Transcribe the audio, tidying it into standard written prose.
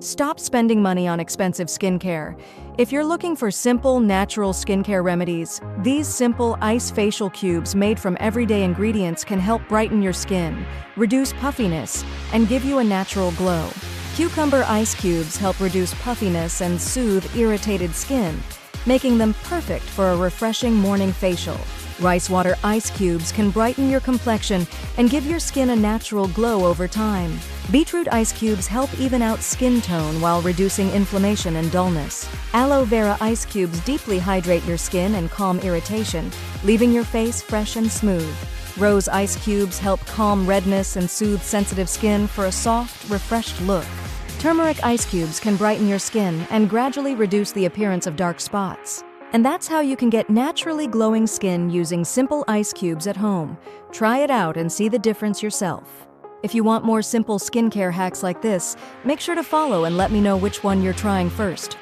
Stop spending money on expensive skincare. If you're looking for simple, natural skincare remedies, these simple ice facial cubes made from everyday ingredients can help brighten your skin, reduce puffiness, and give you a natural glow. Cucumber ice cubes help reduce puffiness and soothe irritated skin, making them perfect for a refreshing morning facial. Rice water ice cubes can brighten your complexion and give your skin a natural glow over time. Beetroot ice cubes help even out skin tone while reducing inflammation and dullness. Aloe Vera ice cubes deeply hydrate your skin and calm irritation, leaving your face fresh and smooth. Rose ice cubes help calm redness and soothe sensitive skin for a soft, refreshed look. Turmeric ice cubes can brighten your skin and gradually reduce the appearance of dark spots. And that's how you can get naturally glowing skin using simple ice cubes at home. Try it out and see the difference yourself. If you want more simple skincare hacks like this, make sure to follow and let me know which one you're trying first.